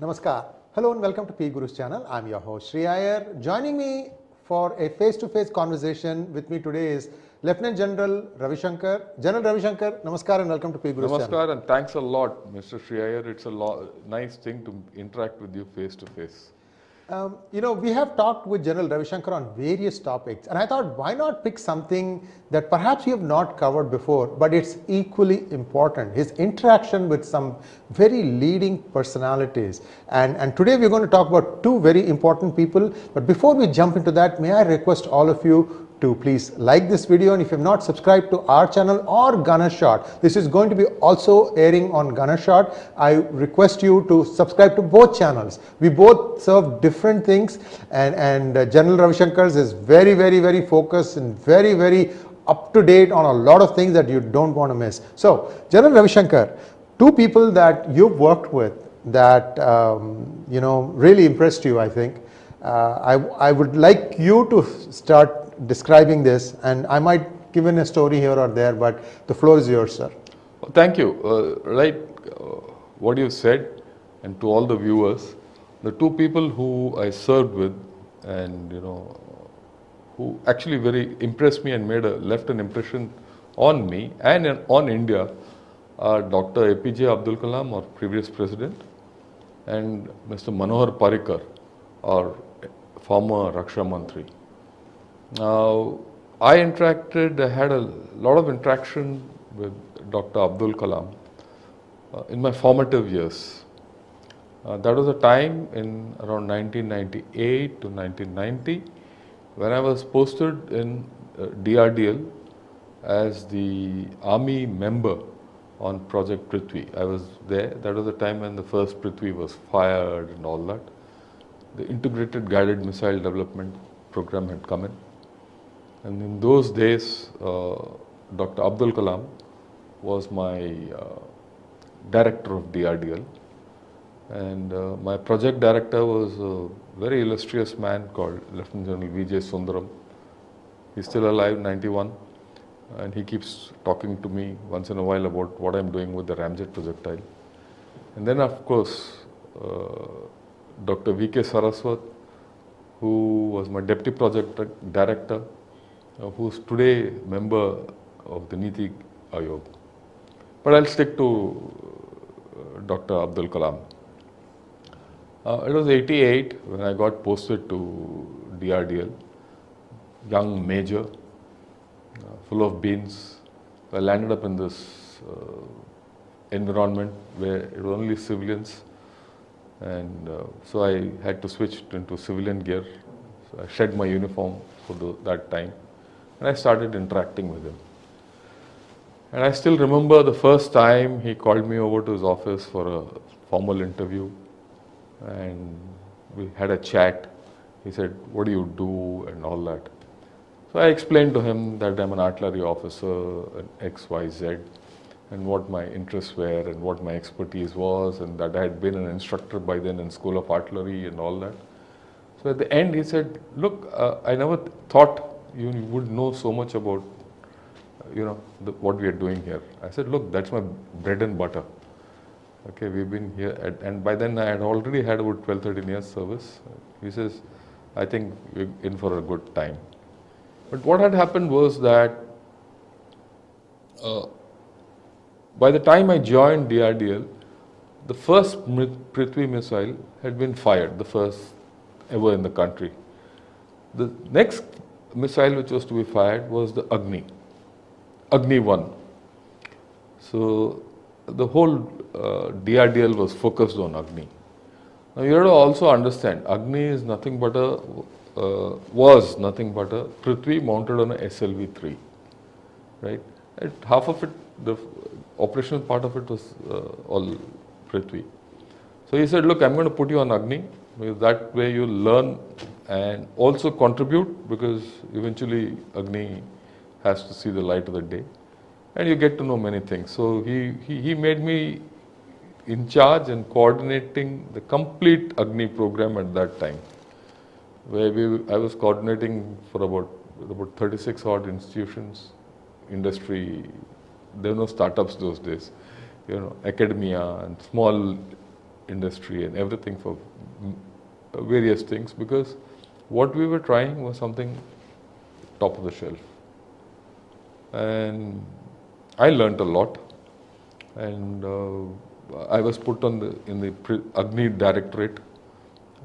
Namaskar. Hello and welcome to P Guru's channel. I'm your host SREE IYER. Joining me for a face-to-face conversation with me today is Lieutenant General Ravi Shankar. General Ravi Shankar, namaskar and welcome to P Guru's channel. Namaskar and thanks a lot, Mr. SREE IYER. It's a nice thing to interact with you face to face. We have talked with General Ravi Shankar on various topics, and I thought, why not pick something that perhaps you have not covered before, but it's equally important, his interaction with some very leading personalities. And today we're going to talk about two very important people. But before we jump into that, may I request all of you to please like this video, and if you have not subscribed to our channel or Gunner Shot, this is going to be also airing on Gunner Shot. I request you to subscribe to both channels. We both serve different things, and General Ravi Shankar's is very focused and very up to date on a lot of things that you don't want to miss. So General Ravi Shankar, two people that you've worked with that really impressed you, I think. I would like you to start describing this, and I might give in a story here or there, but the floor is yours, sir. Well, thank you. What you said, and to all the viewers, the two people who I served with, and who actually very impressed me and left an impression on me and on India, are Dr. APJ ABDUL Kalam, our previous president, and Mr. Manohar Parrikar, our former Raksha Mantri. Now, I had a lot of interaction with Dr. Abdul Kalam in my formative years. That was a time in around 1998 to 1990 when I was posted in DRDL as the army member on Project Prithvi. I was there. That was the time when the first Prithvi was fired and all that. The integrated guided missile development program had come in. And in those days, Dr. Abdul Kalam was my director of DRDL. And my project director was a very illustrious man called Lieutenant General V.J. Sundaram. He's still alive, 91. And he keeps talking to me once in a while about what I'm doing with the Ramjet projectile. And then, of course, Dr. V.K. Saraswat, who was my deputy project director, who's today member of the Niti Aayog. But I'll stick to Dr. Abdul Kalam. It was 88 when I got posted to DRDL, young major, full of beans. I landed up in this environment where it was only civilians, and so I had to switch into civilian gear. So I shed my uniform for that time, and I started interacting with him. And I still remember the first time he called me over to his office for a formal interview, and we had a chat. He said, "What do you do?" and all that. So I explained to him that I'm an artillery officer, an XYZ, and what my interests were and what my expertise was, and that I had been an instructor by then in School of Artillery and all that. So at the end he said, "Look, I never thought you would know so much about what we are doing here." I said, "Look, that's my bread and butter. Okay, we've been here," and by then I had already had about 12-13 years service. He says, "I think we're in for a good time." But what had happened was that by the time I joined DRDL, the first Prithvi missile had been fired, the first ever in the country. The next missile which was to be fired was the Agni 1. So the whole DRDL was focused on Agni. Now you have to also understand, Agni is nothing but was nothing but a Prithvi mounted on a SLV-3, right? And half of it, the operational part of it was all Prithvi. So he said, "Look, I'm going to put you on Agni, because that way you learn and also contribute, because eventually Agni has to see the light of the day, and you get to know many things." So he made me in charge and coordinating the complete Agni program at that time, where I was coordinating for about 36 odd institutions, industry. There were no startups those days, academia and small industry and everything for various things, because what we were trying was something top of the shelf. And I learnt a lot, and I was put on in the Agni Directorate.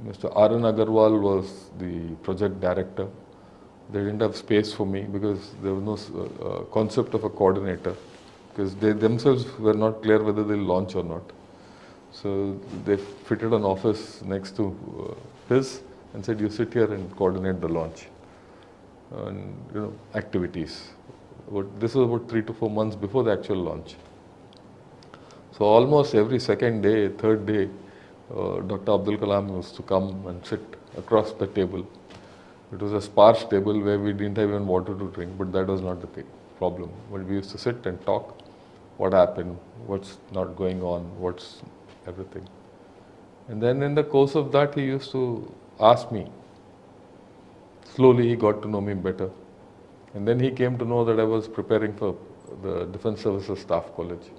Mr. Arun Agarwal was the project director. They didn't have space for me because there was no concept of a coordinator, because they themselves were not clear whether they'll launch or not. So they fitted an office next to his and said, you sit here and coordinate the launch and activities. This was about 3 to 4 months before the actual launch. So almost every second day, third day, Dr. Abdul Kalam used to come and sit across the table. It was a sparse table where we didn't have even water to drink, but that was not the problem. But we used to sit and talk, what happened, what's not going on, what's everything. And then in the course of that, he used to ask me. Slowly he got to know me better. And then he came to know that I was preparing for the Defence Services Staff College.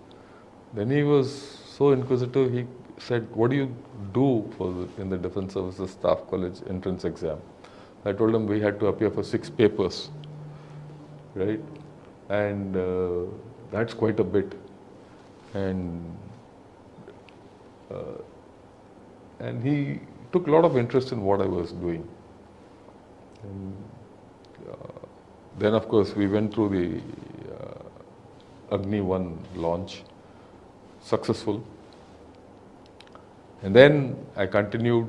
Then he was so inquisitive, he said, what do you do in the Defence Services Staff College entrance exam? I told him we had to appear for 6 papers, right? And that's quite a bit. And he took a lot of interest in what I was doing. And then, of course, we went through the Agni 1 launch, successful. And then I continued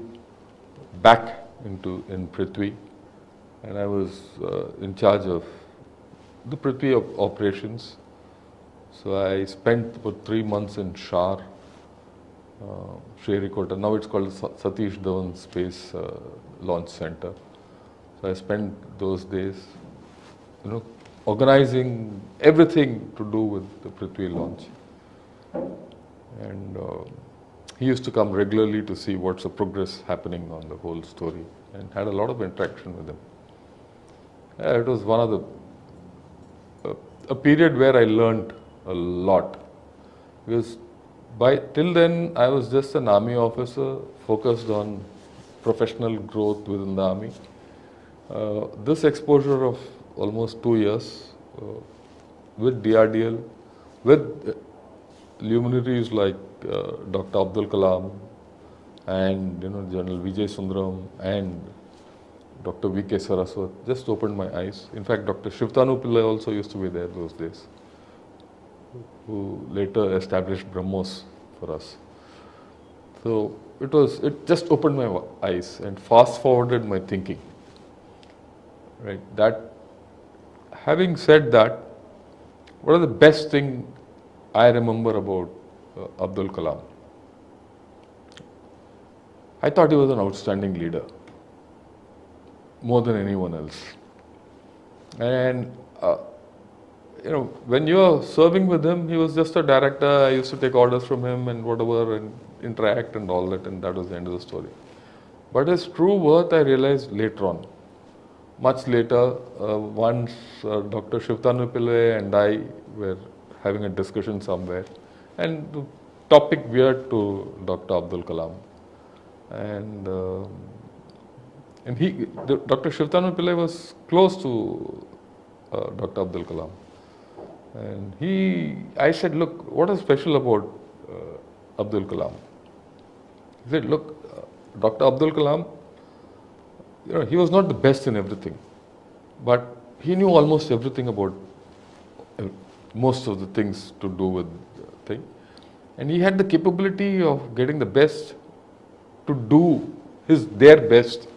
back in Prithvi, and I was in charge of the Prithvi operations. So I spent about 3 months in Shar, Shrikota. Now it's called Satish Dhawan Space Launch Center. So I spent those days, organizing everything to do with the Prithvi launch. And he used to come regularly to see what's the progress happening on the whole story, and had a lot of interaction with him. It was one of a period where I learned a lot, because till then I was just an army officer focused on professional growth within the army. This exposure of almost 2 years with DRDL, with luminaries like Dr. Abdul Kalam and General Vijay Sundaram and Dr. V.K. Saraswat just opened my eyes. In fact, Dr. Shivtanu Pillai also used to be there those days, who later established BrahMos for us. So it just opened my eyes and fast forwarded my thinking. Right. Having said that, what are the best thing I remember about Abdul Kalam? I thought he was an outstanding leader, more than anyone else. And when you are serving with him, he was just a director. I used to take orders from him and whatever, and interact and all that, and that was the end of the story. But his true worth I realized later on. Much later, once Dr. Shivtanu Pillai and I were having a discussion somewhere, and the topic veered to Dr. Abdul Kalam. And Dr. Shivtanu Pillai was close to Dr. Abdul Kalam. And I said, look, what is special about Abdul Kalam? He said, look, Dr. Abdul Kalam, he was not the best in everything, but he knew almost everything about most of the things to do with the thing. And he had the capability of getting the best to do their best.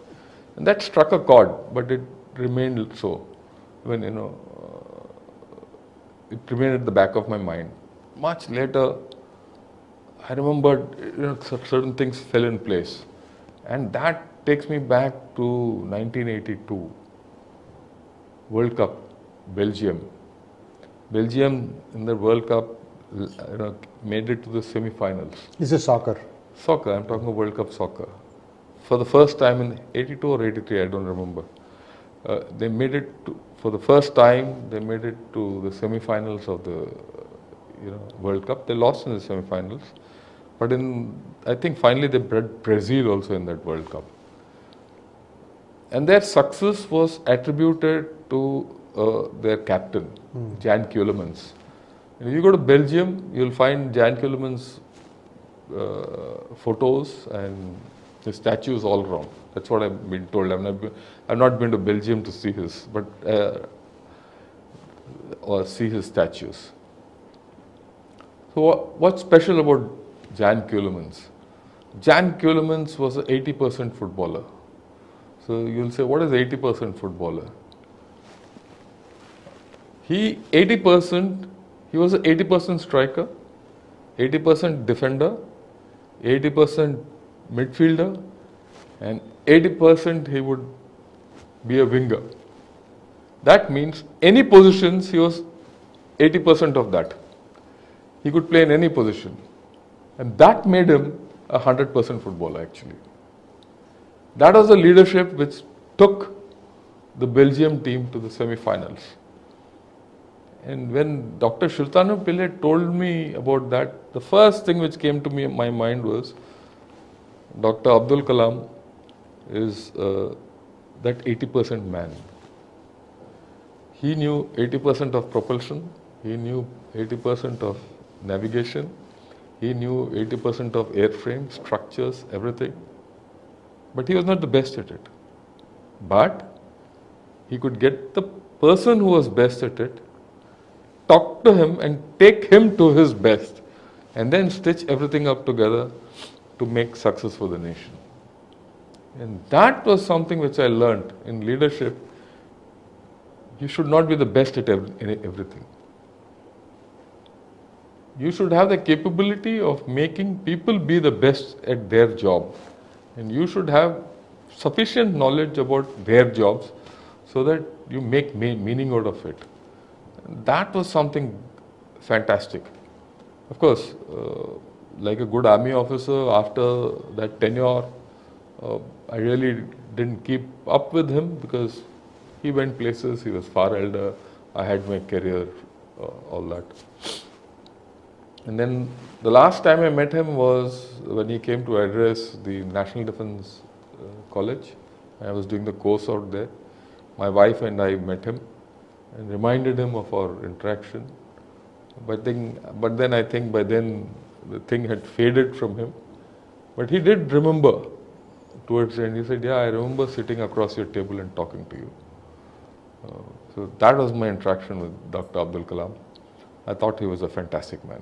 And that struck a chord, but it remained so. When, it remained at the back of my mind. Much later, I remembered, certain things fell in place. And that takes me back to 1982, World Cup, Belgium. Belgium in the World Cup, made it to the semi-finals. This is soccer. Soccer, I'm talking about World Cup soccer. For the first time in 82 or 83, I don't remember. They made it for the first time. They made it to the semi-finals of the World Cup. They lost in the semi-finals, But I think finally they bred Brazil also in that World Cup. And their success was attributed to their captain, Jan Keulemans. And if you go to Belgium, you'll find Jan Keulemans' photos and his statues all around. That's what I've been told. I've not been to Belgium to see his, or see his statues. So what's special about Jan Keulemans? Jan Keulemans was an 80% footballer. So you'll say, what is 80% footballer? He was an 80% striker, 80% defender, 80% midfielder, and 80% he would be a winger. That means any positions he was 80% of that. He could play in any position. And that made him a 100% footballer actually. That was the leadership which took the Belgium team to the semi-finals. And when Dr. Shiltanu Pillai told me about that, the first thing which came to my mind was Dr. Abdul Kalam is that 80% man. He knew 80% of propulsion, he knew 80% of navigation, he knew 80% of airframe, structures, everything. But he was not the best at it. But he could get the person who was best at it, talk to him and take him to his best, and then stitch everything up together to make success for the nation. And that was something which I learned in leadership. You should not be the best at everything. You should have the capability of making people be the best at their job. And you should have sufficient knowledge about their jobs so that you make meaning out of it. And that was something fantastic. Of course, like a good army officer, after that tenure, I really didn't keep up with him because he went places, he was far elder, I had my career, all that. And then the last time I met him was when he came to address the National Defence College. I was doing the course out there. My wife and I met him and reminded him of our interaction. But then I think by then the thing had faded from him. But he did remember towards the end. He said, yeah, I remember sitting across your table and talking to you. So that was my interaction with Dr. Abdul Kalam. I thought he was a fantastic man.